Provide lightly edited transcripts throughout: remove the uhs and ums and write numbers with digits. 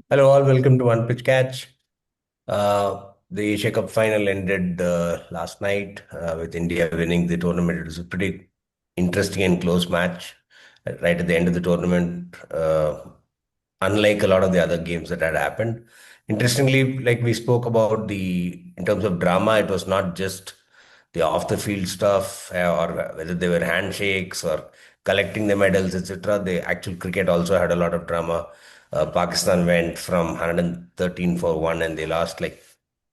Hello, all. Welcome to One Pitch Catch. The Asia Cup final ended last night with India winning the tournament. It was a pretty interesting and close match right at the end of the tournament. Unlike a lot of the other games that had happened, interestingly, like we spoke about in terms of drama, it was not just the off the field stuff or whether they were handshakes or collecting the medals, etc. The actual cricket also had a lot of drama. Pakistan went from 113 for one and they lost like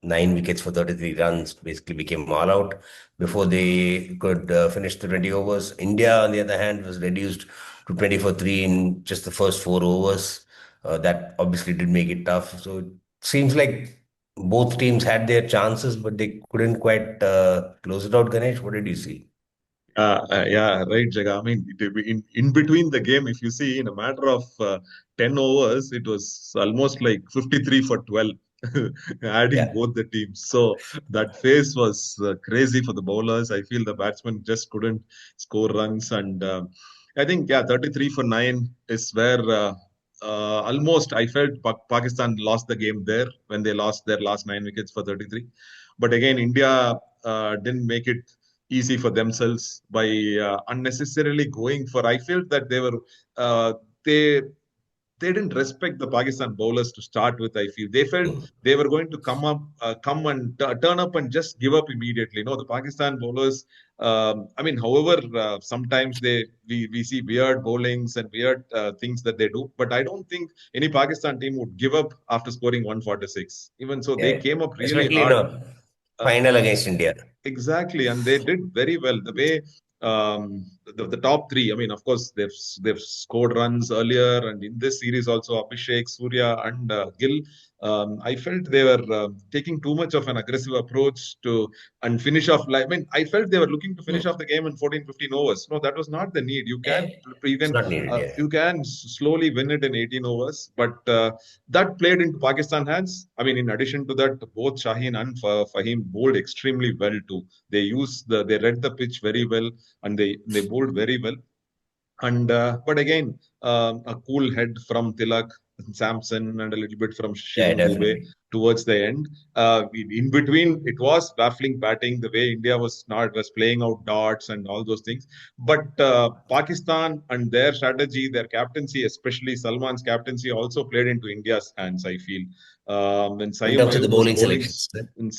9 wickets for 33 runs, basically became all out before they could finish the 20 overs. India, on the other hand, was reduced to 20 for 3 in just the first 4 overs. That obviously did make it tough. So it seems like both teams had their chances, but they couldn't quite close it out. Ganesh, what did you see? Yeah, right, Jaga. I mean, in between the game, if you see, in a matter of 10 overs, it was almost like 53 for 12, adding Yeah. both the teams. So that phase was crazy for the bowlers. I feel the batsmen just couldn't score runs. And I think, yeah, 33 for 9 is where almost I felt Pakistan lost the game there when they lost their last 9 wickets for 33. But again, India didn't make it easy for themselves by unnecessarily going for. I felt that uh, they they didn't respect the Pakistan bowlers to start with. I feel they felt Mm. they were going to come and turn up and just give up immediately. No, the Pakistan bowlers. I mean, however, sometimes we see weird bowlings and weird things that they do, but I don't think any Pakistan team would give up after scoring 146. Even so, they Yeah. came up really Especially in hard. a Uh, final against India. Exactly, and they did very well. The way the top three, I mean, of course, they've scored runs earlier, and in this series also, Abhishek, Surya, and Gill. I felt they were taking too much of an aggressive approach to and finish off. Like, I mean, I felt they were looking to finish Mm. off the game in 14, 15 overs. No, that was not the need. Yeah. You It's can not needed. Yeah. you can slowly win it in 18 overs, but that played into Pakistan hands. I mean, in addition to that, both Shaheen and Fahim bowled extremely well too. They read the pitch very well and they bowled very well. And but again, a cool head from Tilak, Samson, and a little bit from Yeah, Shivam Dube definitely. towards the end. In between, it was baffling batting the way India was playing out dots and all those things. But Pakistan and their strategy, their captaincy, especially Salman's captaincy, also played into India's hands. I feel when In terms of the bowling selections.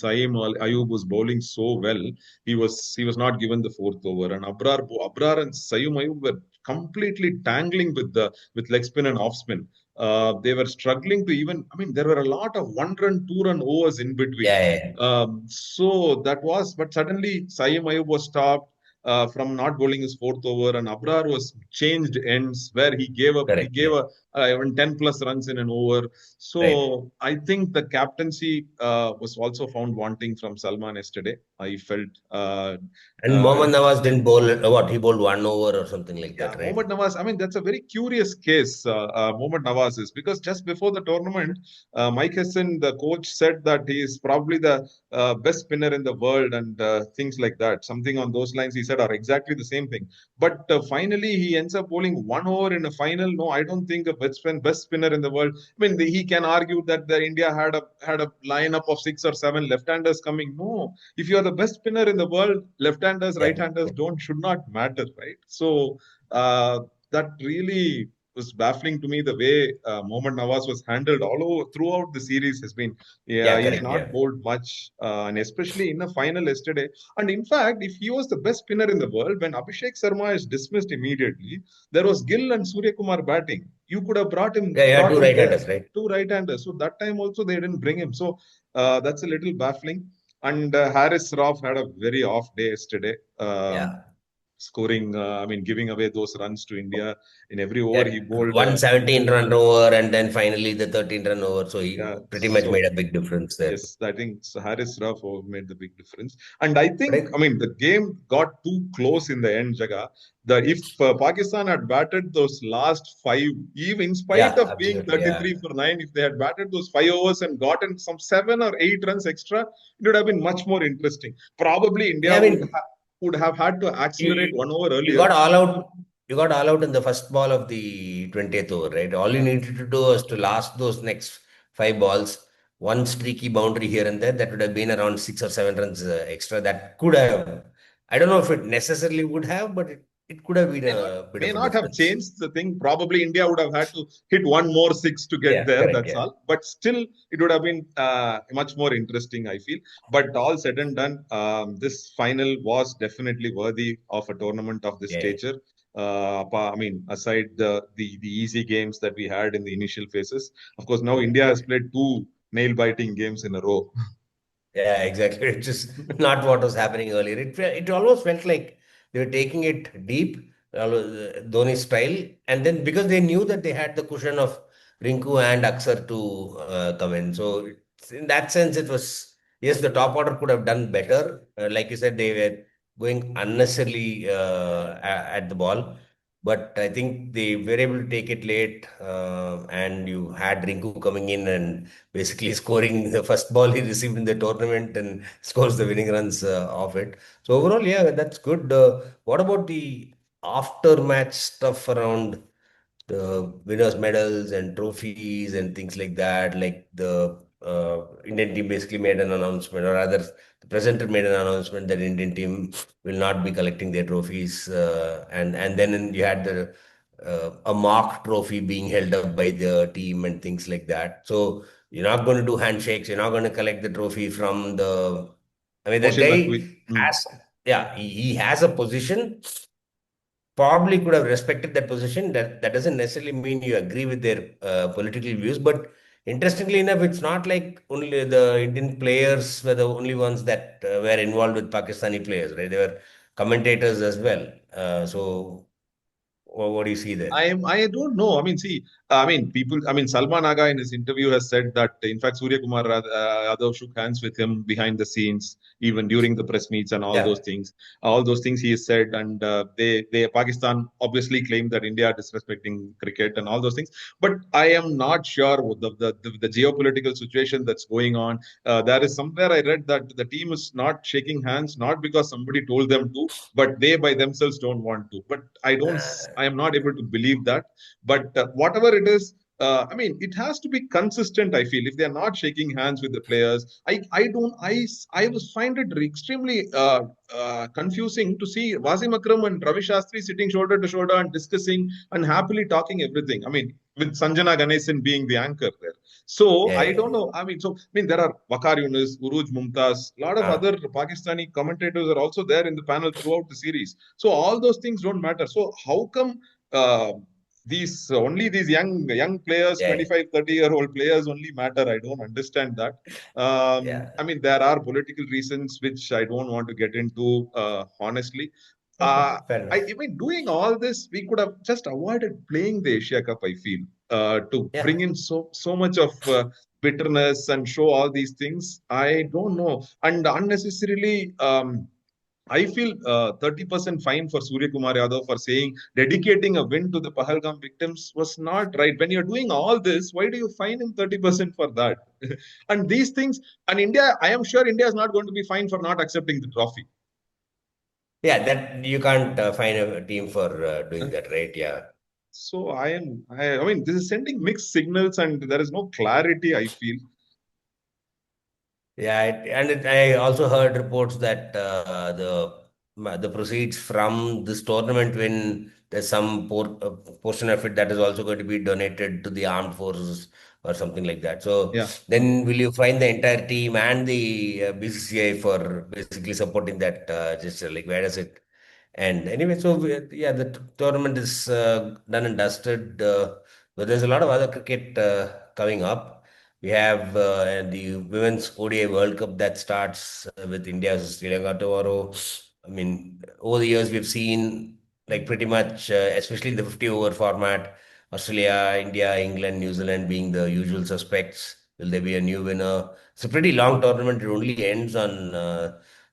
Saim Ayub was bowling so well, he was not given the fourth over, and Abrar and Sayyum Ayub were completely tangling with leg spin and off spin. They were struggling to even. I mean, there were a lot of one-run, two-run overs in between. Yeah, yeah, So that was, but suddenly Sayyum Ayub was stopped from not bowling his fourth over, and Abrar was changed ends where he gave up. He correct. gave Yeah, even 10 plus runs in an over. right. So I think the captaincy was also found wanting from Salman yesterday. I felt And uh, Mohammad Nawaz didn't bowl what? He bowled 1 over or something like yeah, that, right? Mohammad Nawaz. I mean, that's a very curious case, Mohammad Nawaz is because just before the tournament, Mike Hessen, the coach, said that he is probably the best spinner in the world and things like that. Something on those lines he said are exactly the same thing. But finally, he ends up bowling 1 over in a final. No, I don't think a best spinner in the world. I mean, he can argue that the India had a lineup of 6 or 7 left-handers coming. No, if you are the best spinner in the world, left-handers, Yeah. right-handers don't should not matter, right? So uh, that really was baffling to me the way Mohammad Nawaz was handled all over throughout the series has been. Yeah, Yeah, he's correct. not Yeah. bowled much, and especially in the final yesterday. And in fact, if he was the best spinner in the world, when Abhishek Sharma is dismissed immediately, there was Gill and Surya Kumar batting. You could have Yeah, you had brought two him there, right-handers, right? two right-handers. So that time also they didn't bring him. So that's a little baffling. And Harris Rauf had a very off day yesterday. Yeah. Scoring, I mean, giving away those runs to India in every over he Yeah. bowled. One 17 run over and then finally the 13 run over. So he Yeah, pretty much so made a big difference there. yes, I think Harris Rauf made the big difference. And I But think, I mean, the game got too close in the end, Jaga. That if Pakistan had batted those last five, even in spite yeah, of being absolutely. Yeah. 33 for 9, if they had batted those 5 overs and gotten some 7 or 8 runs extra, it would have been much more interesting. Probably India Yeah, I mean, would have had to accelerate you, 1 over you earlier. got all out. You got all out in the first ball of the 20th over, right? All you Yeah. needed to do was to last those next. five balls, one streaky boundary here and there, that would have been around 6 or 7 runs extra. That could have, I don't know if it necessarily would have, but it could have been may not a bit may of a not have difference. changed the thing. Probably India would have had to hit one more six to get Yeah, there. correct. That's Yeah. all. But still, it would have been much more interesting, I feel. But all said and done, this final was definitely worthy of a tournament of this Yeah. stature. I mean, aside the easy games that we had in the initial phases, of course, now India has played two nail-biting games in a row. Yeah, exactly. It's just not what was happening earlier. It almost felt like they were taking it deep, Dhoni style, and then because they knew that they had the cushion of Rinku and Aksar to come in. So in that sense, it was, yes, the top order could have done better. Like you said, they were going unnecessarily at the ball. But I think they were able to take it late, and you had Rinku coming in and basically scoring the first ball he received in the tournament and scores the winning runs off it. So overall, yeah, that's good. What about the after-match stuff around the winners' medals and trophies and things like that? Like the Indian team basically made an announcement, or rather, the presenter made an announcement that Indian team will not be collecting their trophies, and then you had the a mock trophy being held up by the team and things like that. So you're not going to do handshakes. You're not going to collect the trophy from the. I mean, that Motion guy McVeigh. has, yeah, he has a position. Probably could have respected that position. That doesn't necessarily mean you agree with their political views. But interestingly enough, it's not like only the Indian players were the only ones that were involved with Pakistani players, right? They were commentators as well. So, what do you see there? I don't know. I mean, see, I mean, people. I mean, Salman Agha in his interview has said that in fact Surya Kumar Yadav shook hands with him behind the scenes, even during the press meets and all those Yeah. things. All those things he has said, and they Pakistan obviously claimed that India are disrespecting cricket and all those things. But I am not sure with the geopolitical situation that's going on. There is somewhere I read that the team is not shaking hands not because somebody told them to, but they by themselves don't want to. But I am not able to believe that. But whatever it is, I mean, it has to be consistent. I feel if they are not shaking hands with the players, I don't I was find it extremely confusing to see Wasim Akram and Ravi Shastri sitting shoulder to shoulder and discussing and happily talking everything. I mean, with Sanjana Ganesan being the anchor there. So I Yeah. don't know. I mean, there are Waqar Younis, Urooj Mumtaz, a lot of Uh, other Pakistani commentators are also there in the panel throughout the series. So all those things don't matter. So how come uh, these only these young players, yeah. 25, 30-year-old players only matter? I don't understand that. Yeah. I mean, there are political reasons which I don't want to get into honestly. Okay. Uh, Fair I enough. mean, doing all this, we could have just avoided playing the Asia Cup. I feel to Yeah. bring in so much of bitterness and show all these things. I don't know, and unnecessarily. I feel 30% fine for Surya Kumar Yadav for saying dedicating a win to the Pahalgam victims was not right. When you're doing all this, why do you fine him 30% for that? And these things, and India, I am sure India is not going to be fined for not accepting the trophy. Yeah. That you can't find a team for doing that, right? Yeah. So I mean, this is sending mixed signals and there is no clarity, I feel. Yeah, I also heard reports that the proceeds from this tournament, when there's some portion of it that is also going to be donated to the armed forces or something like that. So Yeah. then, will you find the entire team and the BCCI for basically supporting that gesture? Like, where does it end? Anyway, so yeah, the tournament is done and dusted. But there's a lot of other cricket coming up. We have the Women's ODI World Cup that starts with India versus Sri Lanka tomorrow. I mean, over the years, we've seen like pretty much, especially the 50 over format, Australia, India, England, New Zealand being the usual suspects. Will there be a new winner? It's a pretty long tournament. It only ends on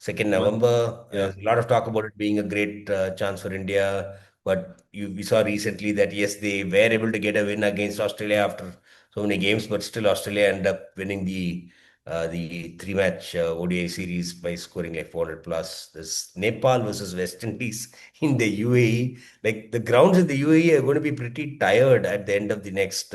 2nd Month. November. Yeah. A lot of talk about it being a great chance for India. But we saw recently that yes, they were able to get a win against Australia after so many games, but still Australia end up winning the three-match ODI series by scoring like 400 plus. This Nepal versus West Indies in the UAE, like the grounds in the UAE are going to be pretty tired at the end of the next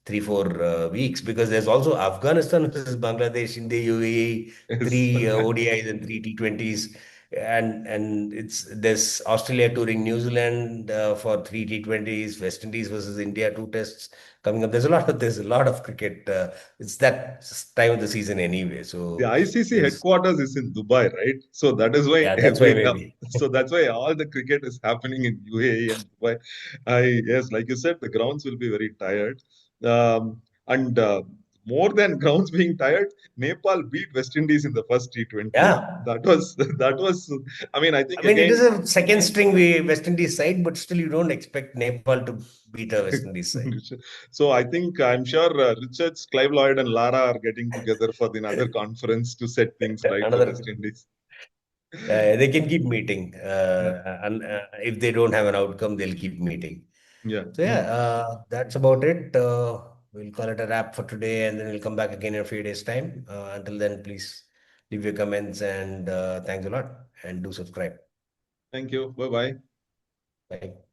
3 4 weeks, because there's also Afghanistan versus Bangladesh, India, UAE, Yes. three ODIs and three T20s, and there's Australia touring New Zealand for three T20s, West Indies versus India, two tests coming up. There's a lot of cricket. It's that time of the season anyway, The so ICC there's headquarters is in Dubai, right? So that is why yeah, that's why maybe. so that's why all the cricket is happening in UAE and Dubai. Yes, like you said, the grounds will be very tired. And more than grounds being tired, Nepal beat West Indies in the first T20. Yeah. That was. I mean, I I think mean, it is again. a second string West Indies side, but still you don't expect Nepal to beat a West Indies side. So I think I'm sure Richards, Clive Lloyd, and Lara are getting together for the another conference to set things right for Another, West Indies. they can keep meeting, Yeah, and if they don't have an outcome, they'll keep meeting. yeah. So yeah, that's about it. We'll call it a wrap for today, and then we'll come back again in a few days' time. Until then, please leave your comments, and thanks a lot, and do subscribe. Thank you. Bye bye. Bye.